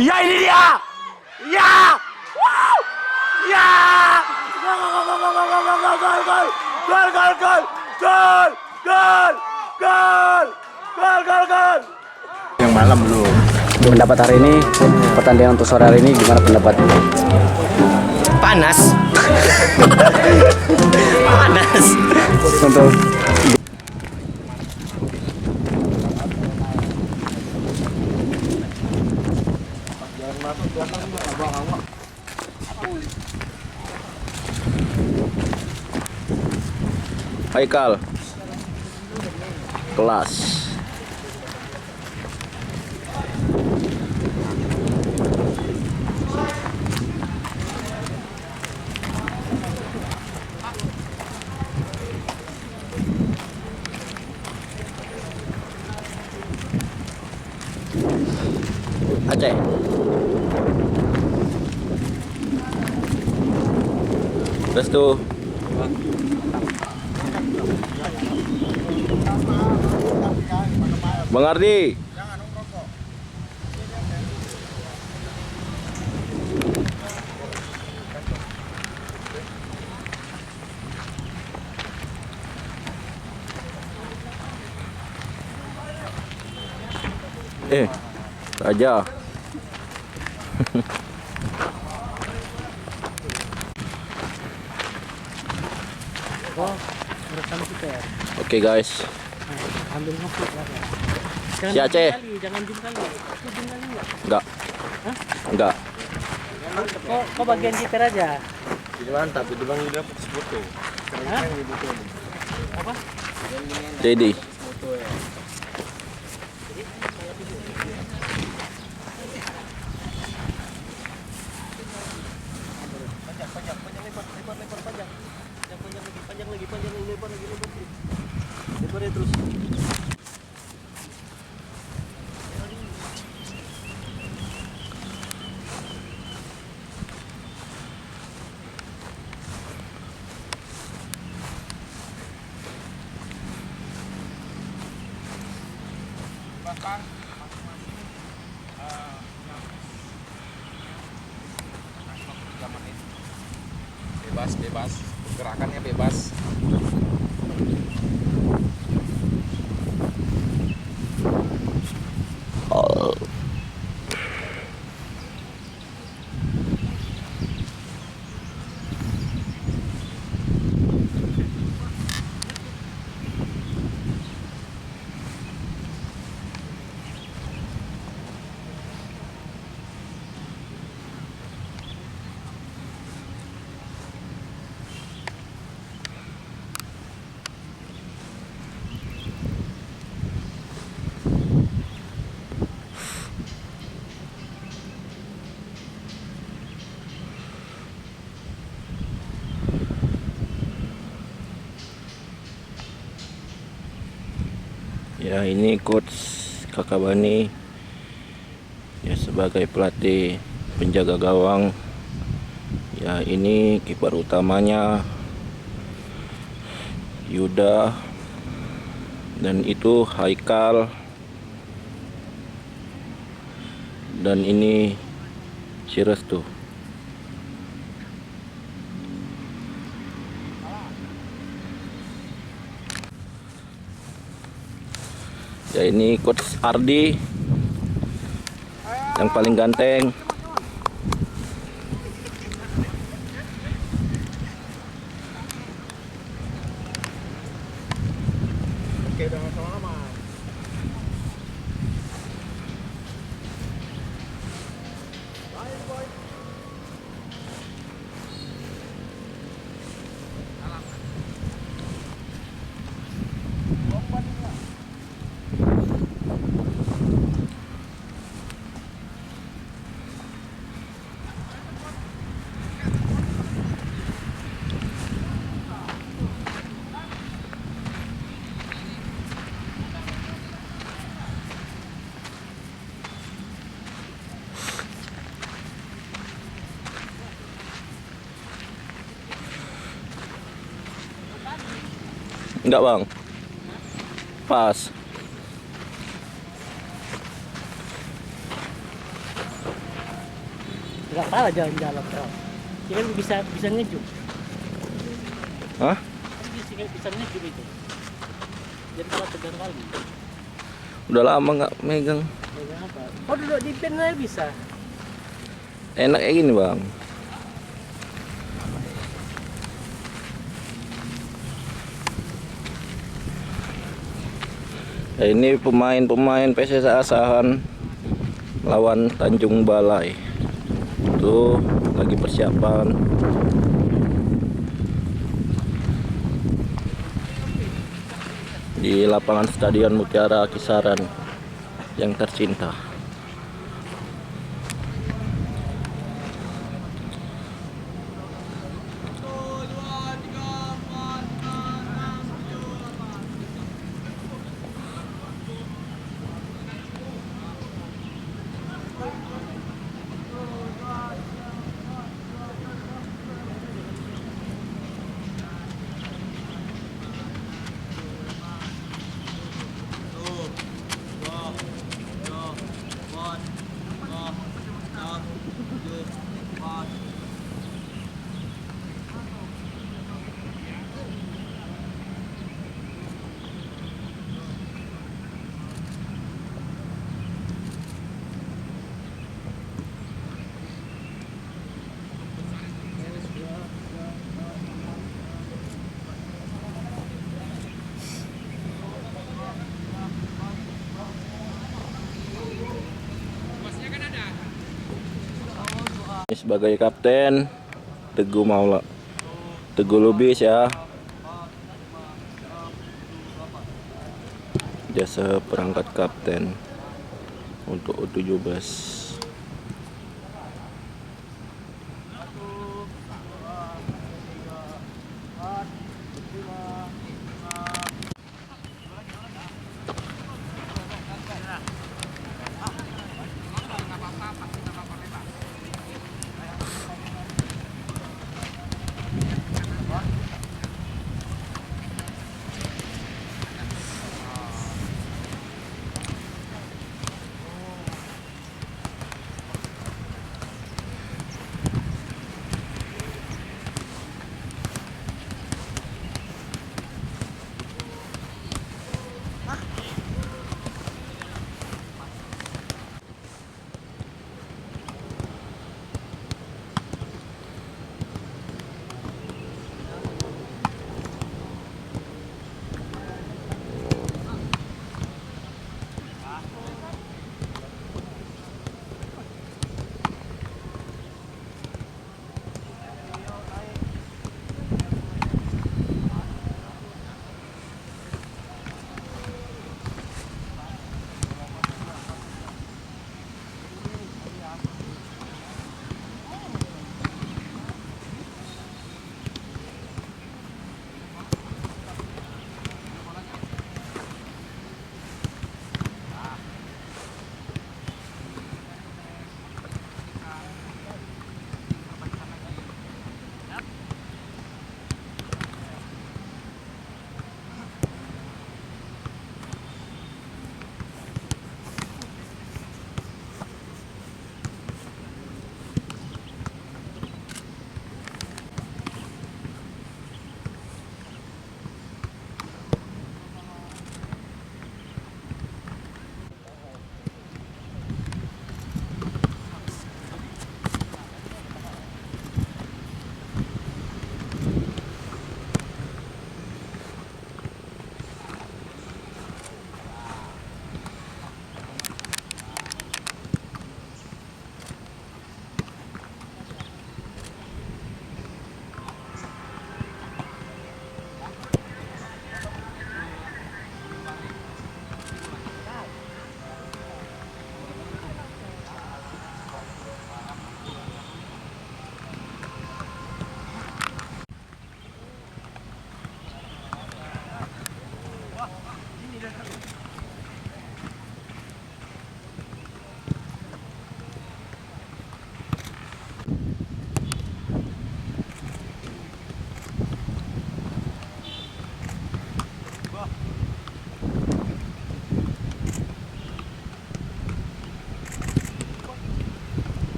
Iya ini dia. Ya. Wow. Ya. Gol gol gol gol gol gol gol gol gol. Gol gol gol. Gol. Gol. Gol. Gol gol gol. Yang malam belum. Pendapat hari ini, pertandingan untuk sore hari ini gimana pendapat? Panas. Panas. Untuk Haikal. Kelas. Aceh. Restu. Bang Ardi. Raja. Oke guys. Ambil ngasih lah. Si Aceh. Jangan jum kali. Jum kali enggak? Enggak. Enggak. Kok bagian kiper aja? Jadi mantap, itu bang udah fokus foto. Hah? Apa? Jadi. Lebar ya terus. Bebas, gerakannya bebas. Ya ini coach Kakak Bani ya sebagai pelatih penjaga gawang. Ya ini kiper utamanya Yuda dan itu Haikal dan ini si Restu. Ya ini coach Ardi yang paling ganteng. Oke, udah sama-sama. Enggak bang, pas. Nggak apa jalan-jalan tau. Dia kan bisa ngejuk. Hah? Bisa ngejuk itu. Jadi kalau tegang kali. Udah lama nggak megang. Megang apa? Oh duduk di pen aja bisa. Enak kayak gini bang. Ya, ini pemain PSS Asahan lawan Tanjung Balai. Tuh lagi persiapan. Di lapangan Stadion Mutiara Kisaran yang tercinta. Sebagai kapten Teguh Lubis ya, jasa perangkat kapten untuk U17.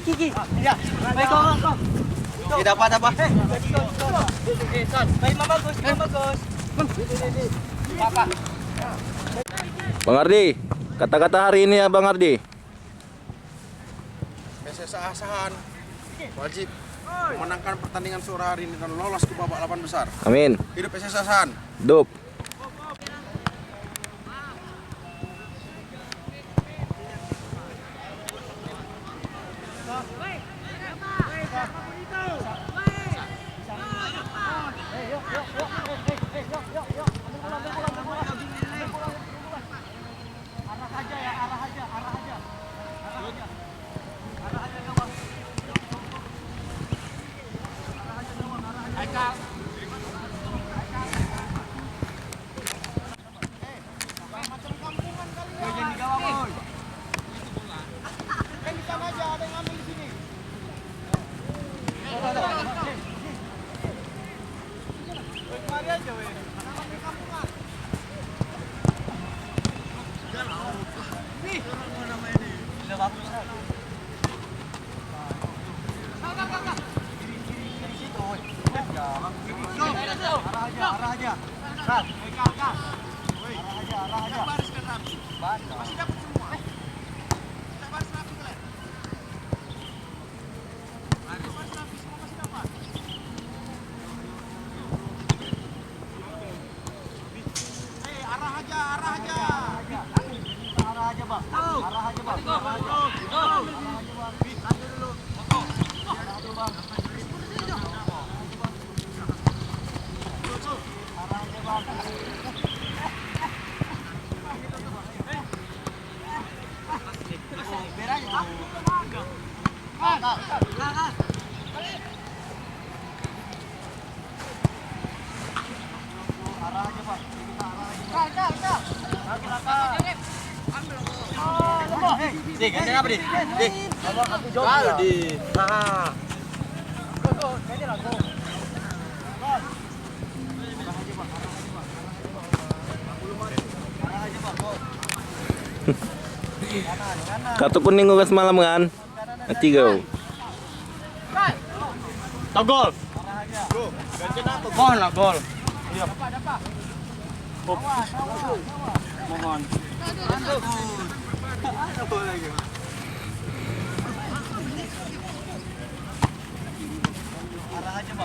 Kiki. Ya. Baik kau. Tidak apa-apa. Baik bagus. Papa. Bang Ardi, kata-kata hari ini ya Bang Ardi. PSSI Asahan wajib memenangkan pertandingan sore hari ini dan lolos ke babak 8 besar. Amin. Hidup PSSI Asahan. Dup. Ganti apa, Di? Kalau di. Nah. Kartu kuning gua semalam kan? Nanti go. Gol. Mohon lah gol. Iya. Mohon.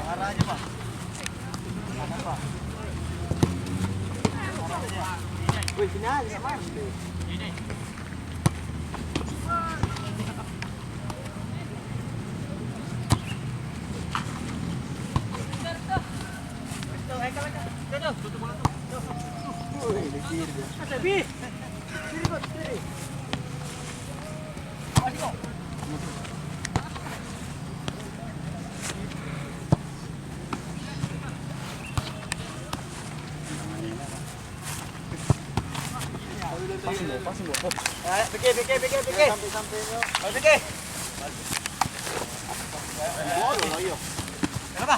Arah aja bang. Wih, sini aja mas. Ini. Kenapa?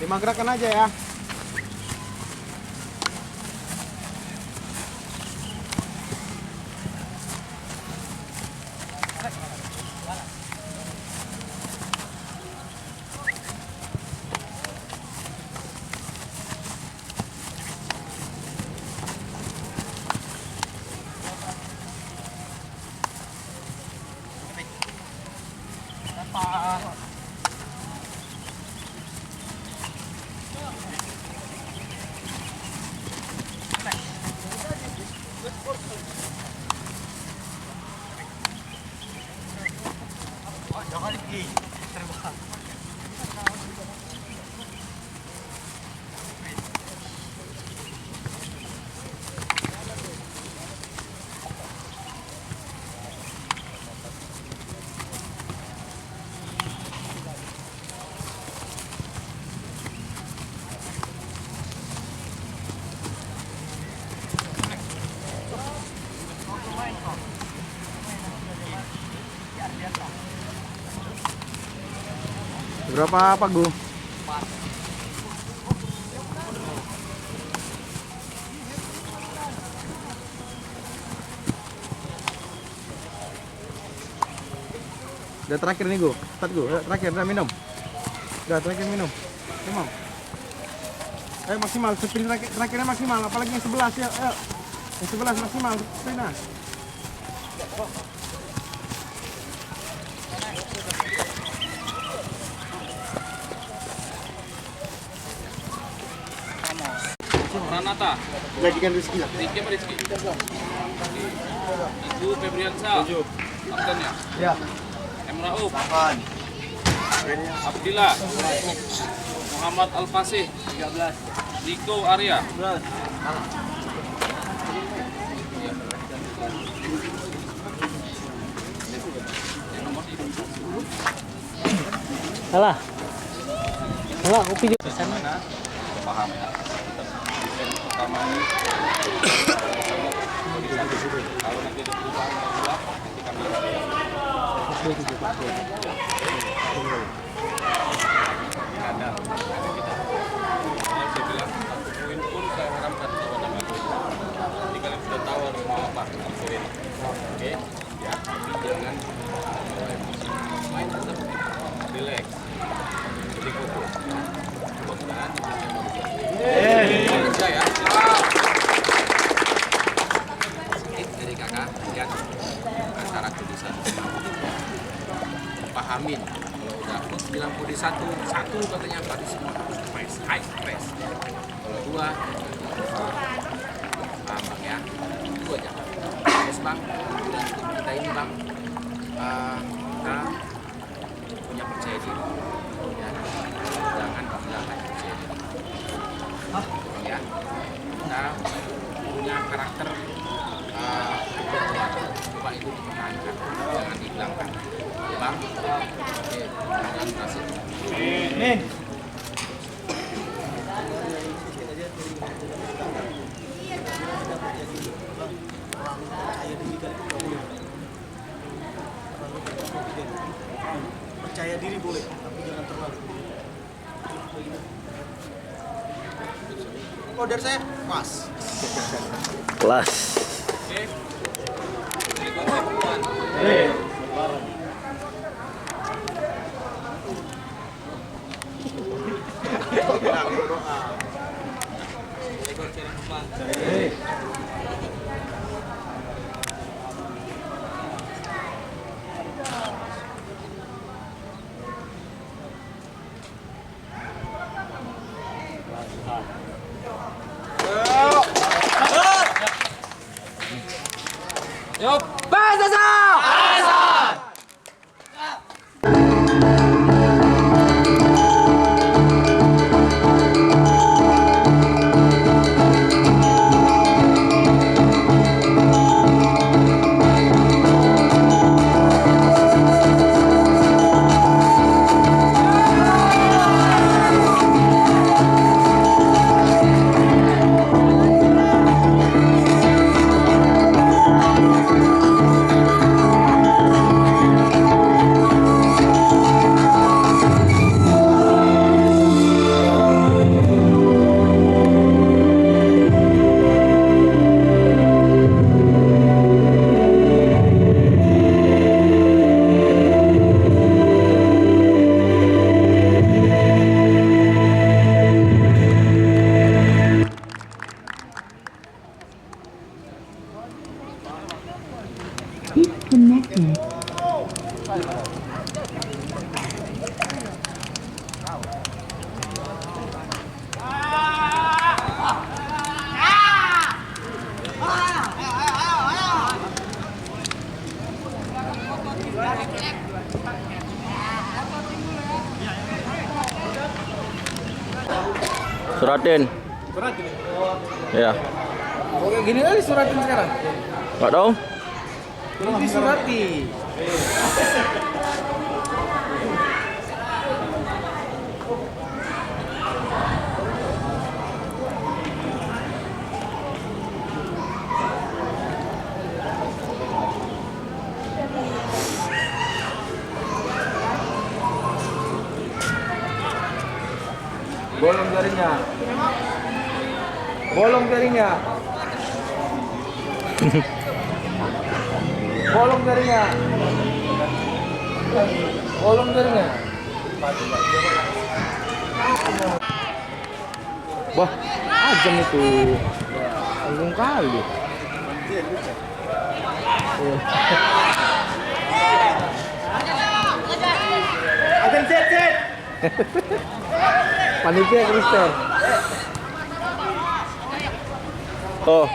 Lima gerakan aja ya. Berapa pagu? Udah terakhir nih Gu, start Gu, terakhir, udah minum. Udah terakhir minum. Minum. Ayo maksimal, sprint terakhirnya maksimal, apalagi yang 11 ya. Ayo. Yang 11 maksimal, sprintnya. Pranata. Gajikan rezeki lah. Rizky apa Rizky? Ibu Febriansa. Kapten ya? Ya. Emrauf. Abdillah. Muhammad Al-Fasih. 13. Diko Arya. Salah. Salah, kopi juga. Paham ya? Pertama ini kalau nanti ada perubahan nanti kami ada kita. Saya bilang satu poin pun saya haramkan lawan nama itu. Jadi kalian sudah tahu harus mau apa sore ini. Oke? Ya, tapi jangan bawa emosi. Main tetap relax. Jadi fokus. Mudah-mudahan kerja ya. Sedikit dari kakak lihat antara tulisan pahamin kalau udah put bilang kode satu katanya berarti semua harus press high press. Kalau dua paham bang ya, itu aja. Terus bang, dan tim kita ini bang, kita punya percaya diri ya, jangan kehilangan percaya diri ya. Kita punya karakter coba itu dipertahankan, jangan dihilangkan bang. Oke, terima kasih. Nih. Percaya diri boleh, tapi jangan terlalu. Oh dari saya pas. Kelas. Oke. Berikutnya Yuk, Disconnected. Suratin. Suratin. Ya. Oke gini aja suratin sekarang. Nggak tahu? Ini surati. Bolong jarinya. Bolong jarinya. Bolong jarinya. Bolong jarinya. Wah, ajam itu. Tanggung kali. Akan set. Panitia Kristen. Oh.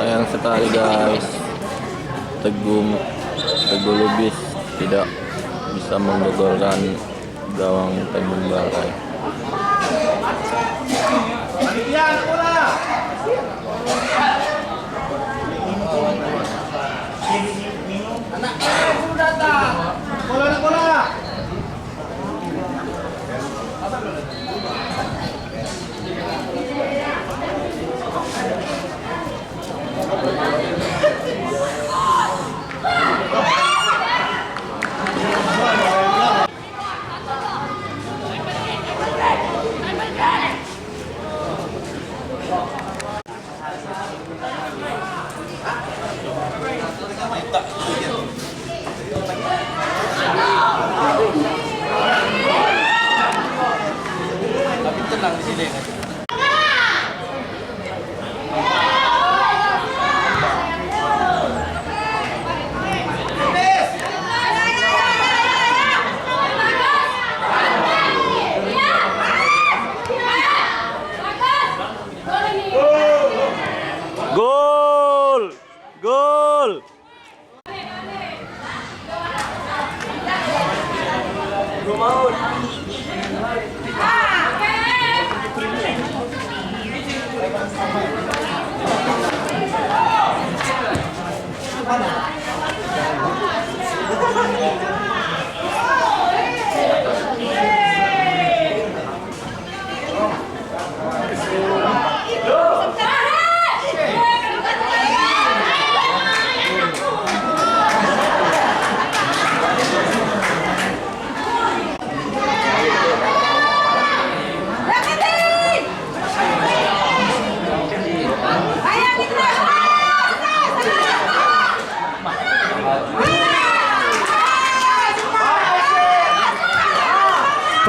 Sayang sekali guys, Teguh Lubis tidak bisa menggolkan gawang Tanjung Balai. Gol! Gol!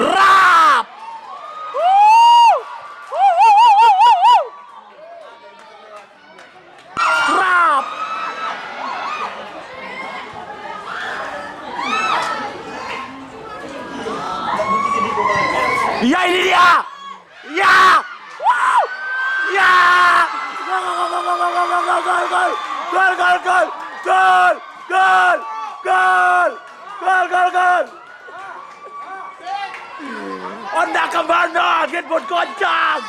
Rap! Rap! Ya ini dia! Ya! Wow! Ya! Gol. Anda kemana? Handphone kocang.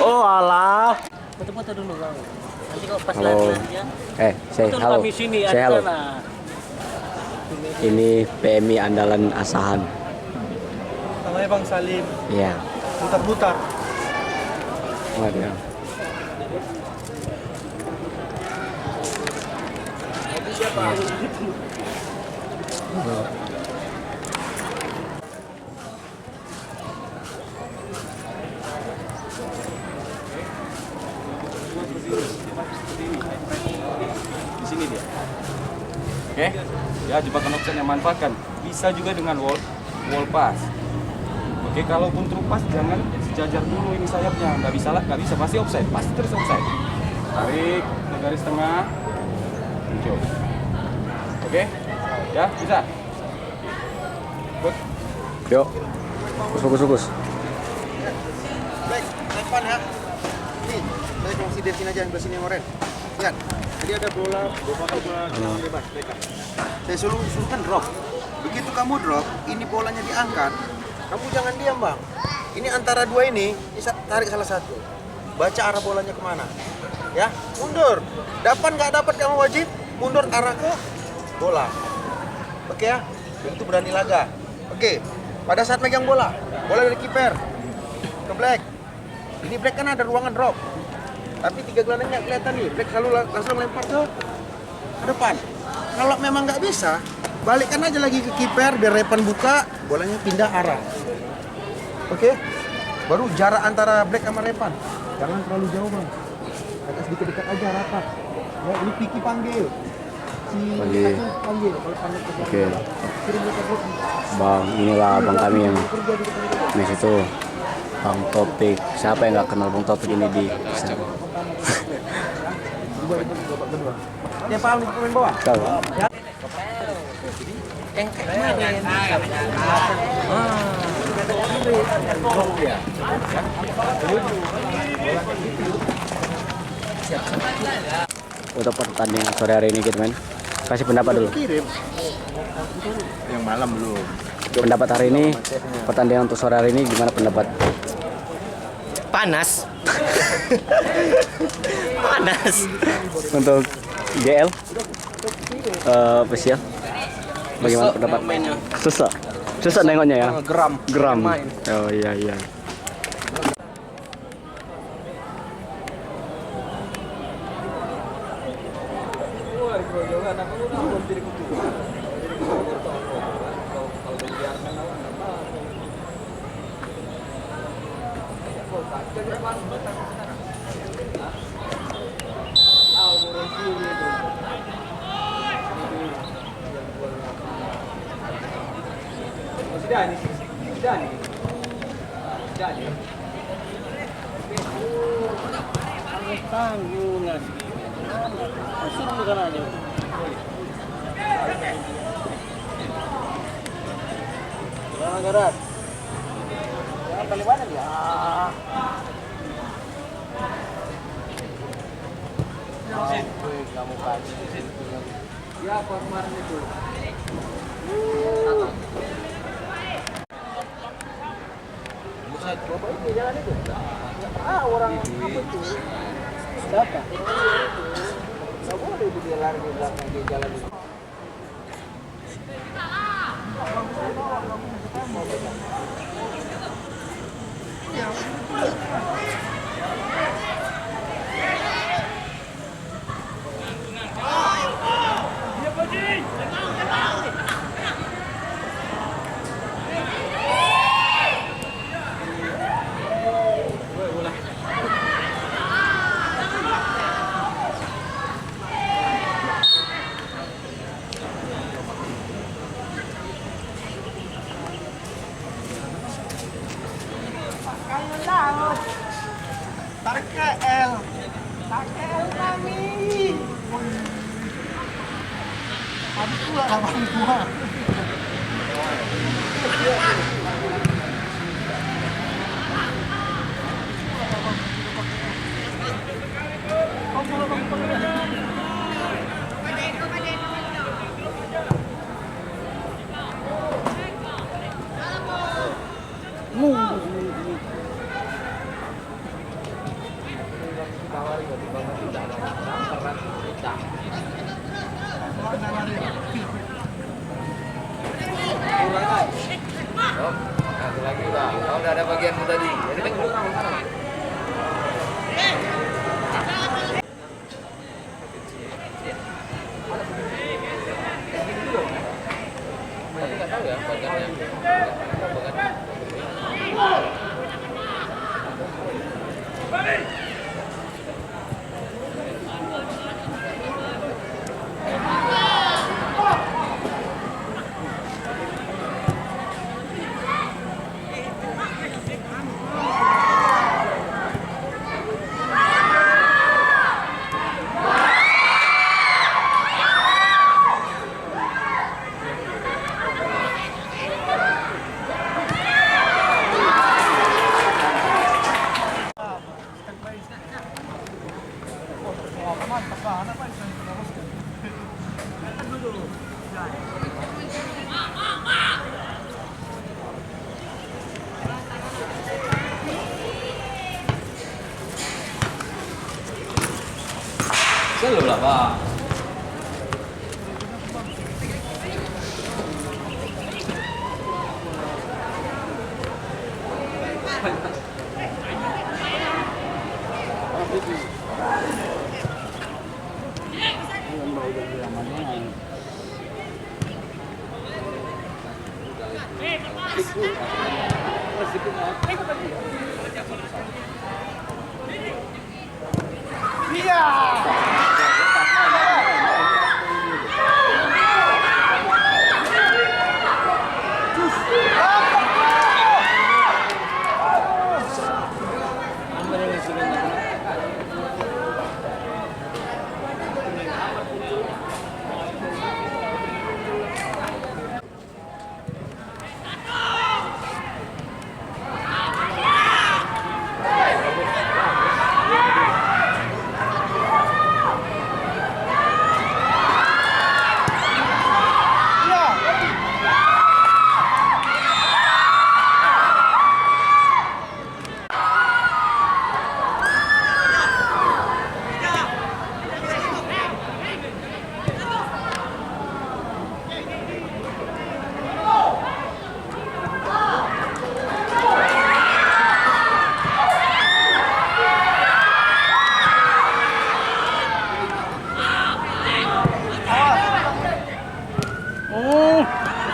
Oh alah. Foto-foto dulu bang. Nanti kalau pas Halo. lari ya. Say Foto halo. kami sini Say ada halo. sana. Ini PMI andalan Asahan. Namanya Bang Salim. Iya. Butar-butar. Waduh. Di sini dia. Oke, ya jebakan offset yang manfaatkan. Bisa juga dengan wall pass. Oke, kalaupun true pass jangan sejajar dulu ini sayapnya. Nggak bisa pasti offset, pasti terus offset. Tarik ke garis tengah, muncul. Oke, ya bisa. Good. Yuk. Fokus. Baik, depan ya. Nih, saya kasih dari sini aja, yang sini yang oren. Lihat, jadi ada bola bebas, mereka. Saya suruhkan drop. Begitu kamu drop, ini bolanya diangkat. Kamu jangan diam bang. Ini antara dua ini, bisa tarik salah satu. Baca arah bolanya kemana. Ya, mundur. Dapat nggak dapat kamu wajib mundur arah ke bola. Oke ya, itu berani laga. Oke, pada saat megang bola dari kiper ke black. Ini black kan ada ruangan drop. Tapi tiga gelandang nggak kelihatan nih. Black selalu langsung lempar ke depan. Kalau memang nggak bisa, balikkan aja lagi ke kiper biar Repan buka, bolanya pindah arah. Oke? Baru jarak antara Black sama Repan. Jangan terlalu jauh bang. Agak sedikit dekat aja rapat. Ya, ini Piki panggil. Panggil. Panggil. Kalau panggil ke Oke. kirim ke Black. Bang, inilah abang kami yang di situ. Bang Topik. Siapa yang nggak kenal Bang Topik ini di Ya Pak, pemain bawah. Tahu? Untuk pertandingan sore hari ini gitu men. Kasih pendapat dulu. Yang malam belum. Pendapat hari ini, pertandingan untuk sore hari ini gimana pendapat? Panas. Panas. Untuk GL spesial bagaimana pendapat? Susah nengoknya ya. Geram. Oh iya. Tanggung ngasih. Suruh bukan aja. Garat. Jangan balik mana dia? Kamu kasih. Ya, kemarin itu. Coba ini jalan itu. Orang apa itu? Siapa? Gak boleh dia lari di belakang dia jalan itu. Tarik ke L. Tarik ke L kami. Habis pula lawan gua. Satu lagi bang. Kau udah ada bagianmu tadi. Jadi kan nggak tahu ya bagiannya. Selalu lah bang.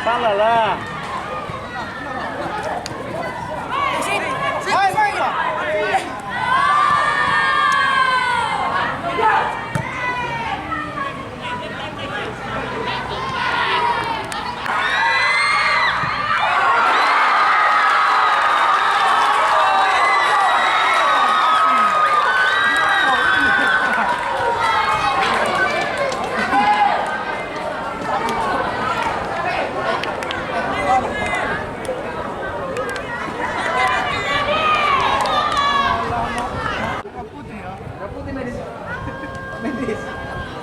Salah lah.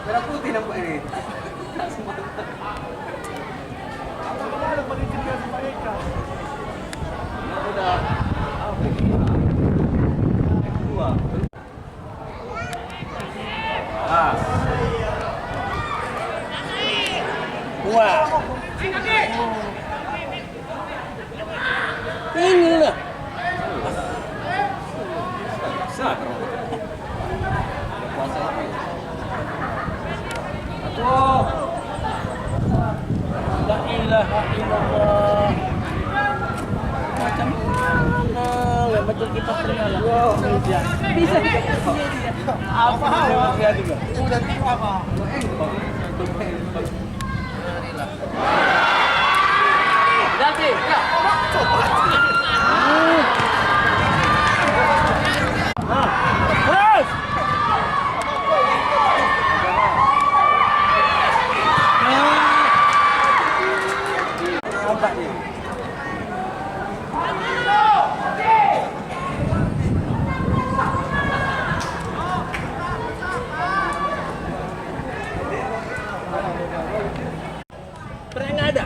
Merah putih nampak ini. Udah. Dua. Dua. Ini lah. La ilaha illallah. Macam mana? Macam kita pernah lah. Bisa. Apa? Udah tiba apa? Jadi, ya. Terus. Nampaknya. Pernah nggak ada?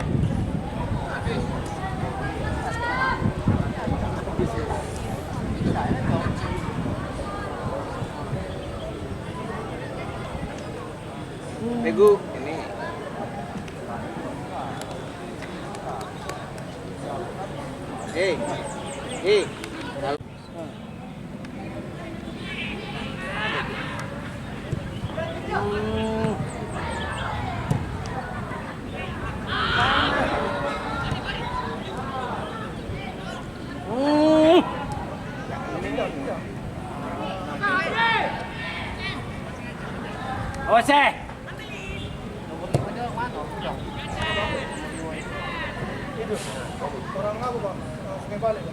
Pegu ini. Jose. Orang apa bang? Sungai balik.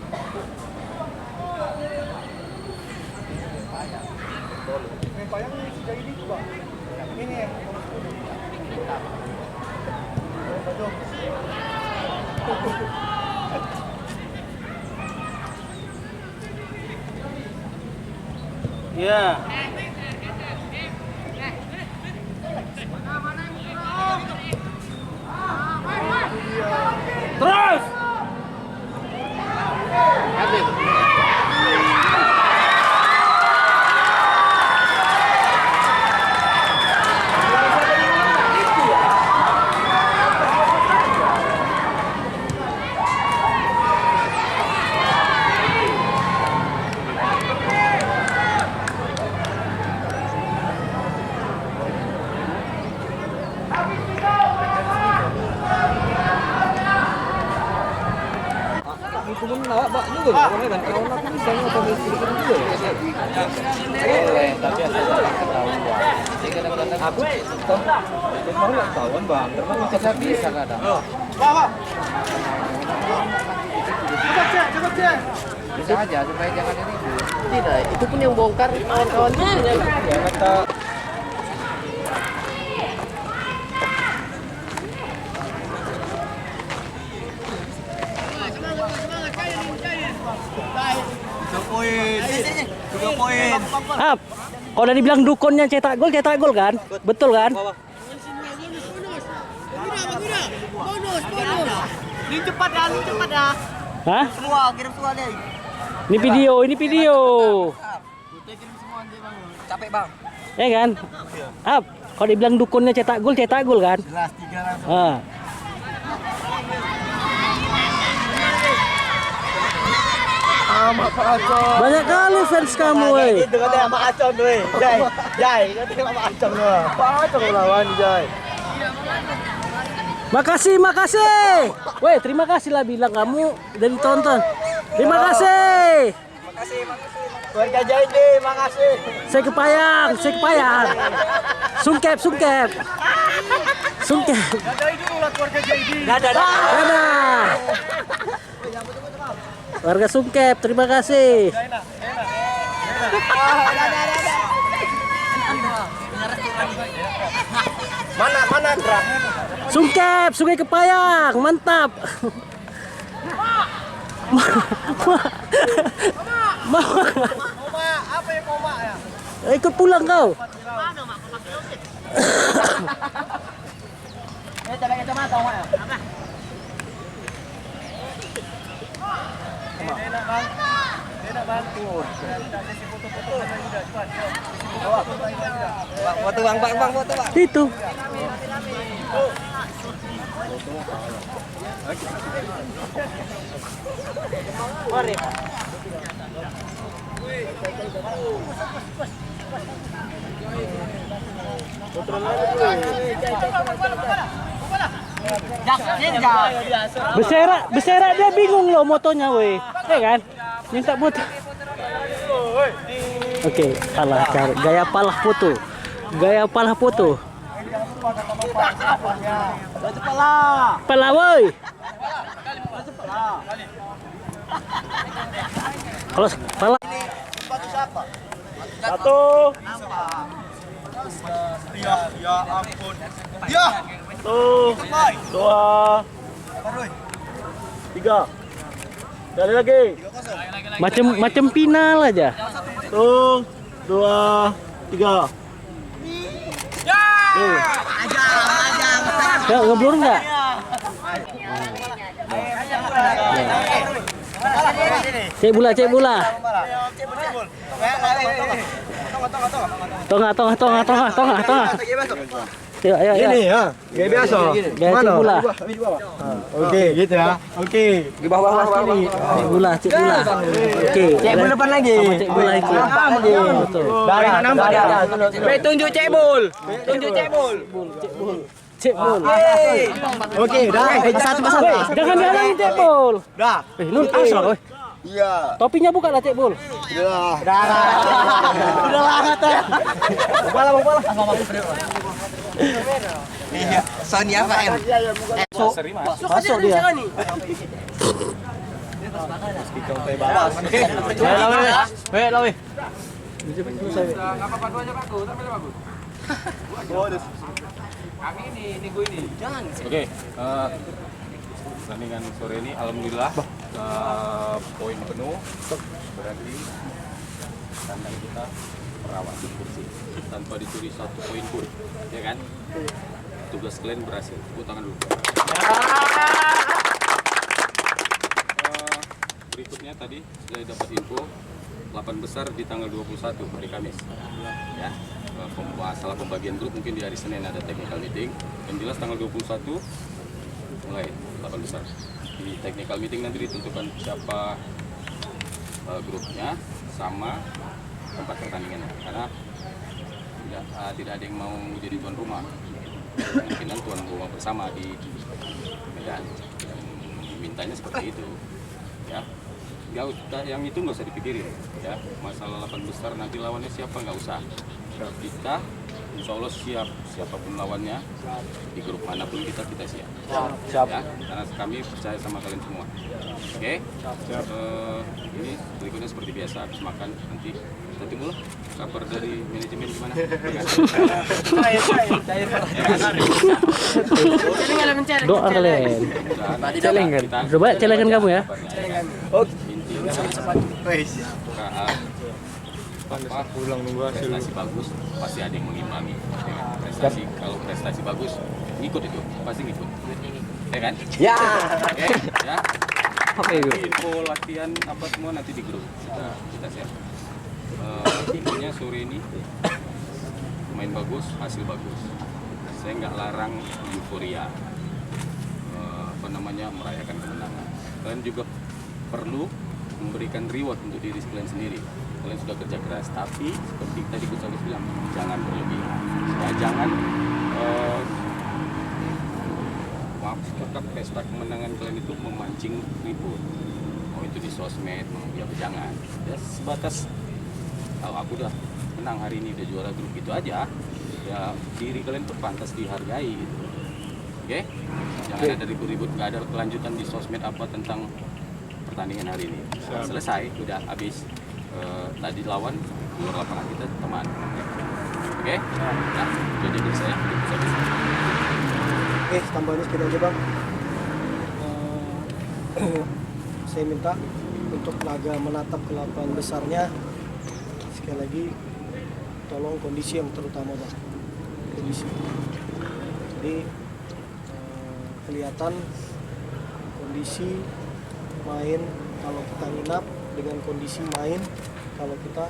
Sungai Payang ini sejak ini bang. Ini ya. Ya. Terus. Itu pun lawak bak juga orangnya kan kalau aku bisa ngapa sedikit juga. Boleh, tapi asal ketahuan. Aku mau nggak tahuan bang, karena bisa bisa kadang. Bisa aja supaya jangan ini. Tidak, itu pun yang bongkar kawan-kawan itu ya kata. Ap, kalau udah dibilang dukunnya cetak gol kan? Betul kan? Ini cepat ya. Hah? Kirim semua deh. Ini video. Capek bang. Ya kan? Ap, kalau dibilang dukunnya cetak gol kan? Jelas 3 langsung. Banyak kali fans kamu, woi. Itu katanya sama Acon, woi. Jai, katanya sama Acon loh. Pak Acon lawan Jai. Makasih. Woi, terima kasih lah bilang kamu udah ditonton. Terima kasih. Makasih. Keluarga Jai deh, makasih. Saya kepayang. Sungkep. Dadah. Warga Sungkep, terima kasih. Mana gerak? Sungkep, Sungai Kepayang, mantap. Mama, Apa yang mau mak ya? ikut pulang kau. Coba kacamata mak ya. Foto bang, foto bang. Itu. Beserak dia bingung loh motonya, weh. Ya kan? Minta foto. Oke, salah cari gaya palah foto. Pala, woi. Kalau pala. Satu. Ya ampun. Ya. Tuh. 2. 3. Sekali lagi. Macam final aja. 1, 2, 3. Ya, ngeblur enggak? Cek bola. Tengah. Ayo. Ini ya, kayak biasa. Gaya cek bola. Oke, gitu ya. Oke. Di bawah. Cek bola. Oke. Cek bola depan lagi. Sama cek bola itu. Betul. Tunjuk cek bol. Cek bol. Oke, dah. Satu. Jangan dihalangi cek bol. Dah. Nun asal weh. Iya. Topinya buka lah cek bol. Udah. Udah lah kata. Bola. Sony apa M? Masuk dia. Lawe. Oke, pertandingan sore ini alhamdulillah poin penuh, berarti kandang kita merawat bersih tanpa dicuri 1 poin pun, ya kan? Tugas kalian berhasil. Tepuk tangan dulu. Berikutnya tadi sudah dapat info 8 besar di tanggal 21 hari Kamis. Ya, masalah pembagian grup mungkin di hari Senin ada technical meeting. Yang jelas tanggal 21 mulai 8 besar. Di technical meeting nanti ditentukan siapa grupnya sama tempat pertandingannya. Karena tidak ada yang mau jadi tuan rumah. Kemungkinan tuan rumah bersama di Medan. Mintanya seperti itu. Ya. Yang itu nggak usah dipikirin, ya. Masalah 8 besar nanti lawannya siapa nggak usah. Kita insya Allah siap, siapapun lawannya di grup manapun kita siap. Siap. Ya, karena kami percaya sama kalian semua. Oke? Ini berikutnya seperti biasa, habis makan nanti kita tunggu lah kabar dari manajemen gimana. Doa kalian. Celengan. Coba celengan kamu ya. Pulang nunggu hasil. Prestasi bagus pasti ada yang mengimbangi. Prestasi kalau prestasi bagus ngikut itu pasti ngikut. Ya kan? Ya. Oke, ya. Info latihan apa semua nanti di grup kita share. Intinya sore ini main bagus, hasil bagus. Saya nggak larang euforia, merayakan kemenangan. Kalian juga perlu memberikan reward untuk diri kalian sendiri. Kalian sudah kerja keras, tapi seperti tadi Gus Agus bilang, jangan berlebihan. Ya, jangan tetap pesta kemenangan kalian itu memancing ribut. Mau itu di sosmed, ya jangan. Ya sebatas aku udah menang hari ini, udah juara grup itu aja. Ya diri kalian tuh pantas dihargai gitu. Oke? Jangan ada ribut-ribut, nggak ada kelanjutan di sosmed apa tentang pertandingan hari ini. Selesai, udah habis. Tadi lawan luar lapangan kita teman. Oke? Nah, itu aja dari saya. Tambahannya sedikit aja bang. Saya minta untuk laga menatap ke 8 besarnya, sekali lagi tolong kondisi yang terutama bang. Kondisi. Jadi kelihatan kondisi main kalau kita nginap dengan kondisi main kalau kita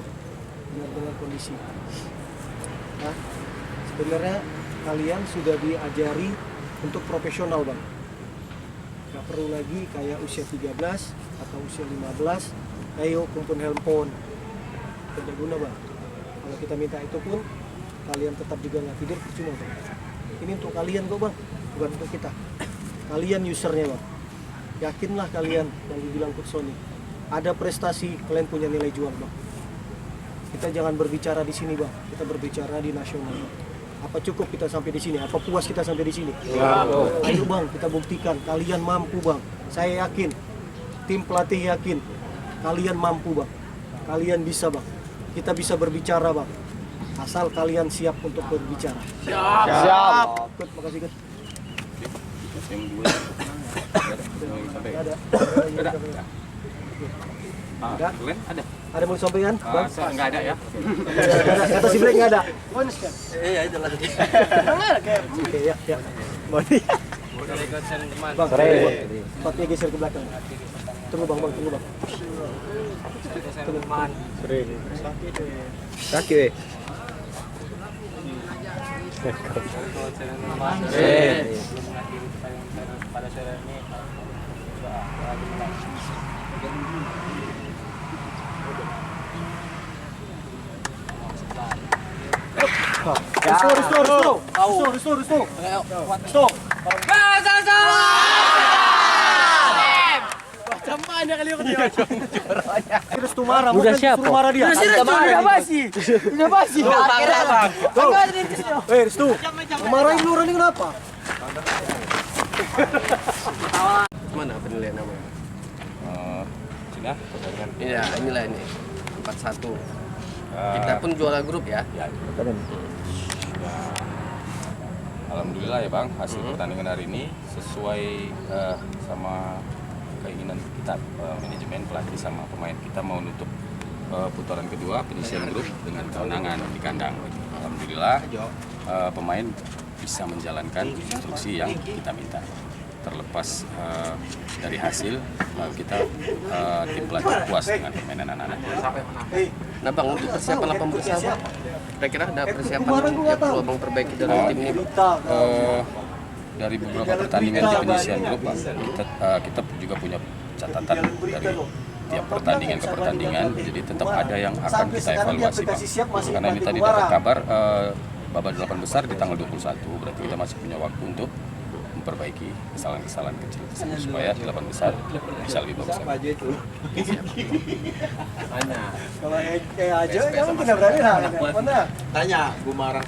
dengan kondisi. Nah, sebenarnya kalian sudah diajari untuk profesional bang. Gak perlu lagi kayak usia 13 atau usia 15, ayo kumpul handphone. Tidak guna bang. Kalau kita minta itu pun kalian tetap juga nggak tidur, percuma bang. Ini untuk kalian kok bang, bukan untuk kita. Kalian usernya bang. Yakinlah kalian yang dibilang Coach Sony. Ada prestasi, kalian punya nilai jual bang. Kita jangan berbicara di sini bang, kita berbicara di nasional bang. Apa cukup kita sampai di sini? Apa puas kita sampai di sini? Ya. Ayo bang, kita buktikan kalian mampu bang. Saya yakin, tim pelatih yakin kalian mampu bang. Kalian bisa bang. Kita bisa berbicara bang. Asal kalian siap untuk berbicara. Siap. Kut, makasih Kut. Yang dua. Ada? Kalian ada? Ada mau disampaikan? Bang? Nggak ada ya? Kata si Black nggak ada? Iya, itu lah. Oke, ya. Bodi. Bang, sepatunya geser ke belakang. Tunggu bang, tunggu bang. Kaki Pada sore ini Udah siap. Marah dia. udah basi. Restu. Marahin lu orang ini kenapa? Mana penilaian namanya? Sudah pertandingan. Iya, inilah ini 4-1. Kita pun juara grup ya. Ya, alhamdulillah ya Bang, hasil pertandingan hari ini sesuai sama keinginan kita, manajemen, pelatih sama pemain. Kita mau nutup putaran kedua penyisian grup dengan kemenangan di kandang. Alhamdulillah pemain bisa menjalankan instruksi yang kita minta. Terlepas dari hasil, kita tim pelatih puas dengan permainan anak-anak. Nah Bang, untuk persiapan 8 besar, kira-kira ada persiapan yang perlu Abang perbaiki dalam tim ini? Dari beberapa pertandingan di penyisian grup, Bang, kita juga punya catatan dari tiap pertandingan ke pertandingan, jadi tetap ada yang akan kita evaluasi, Bang. Karena ini tadi dapat kabar babak 8 besar di tanggal 21, berarti kita masih punya waktu untuk memperbaiki kesalahan-kesalahan kecil tersebut supaya di 8 besar bisa lebih bagus lagi. Kalau kayak aja, kamu tidak berani lah. Mana? Tanya, gue marah.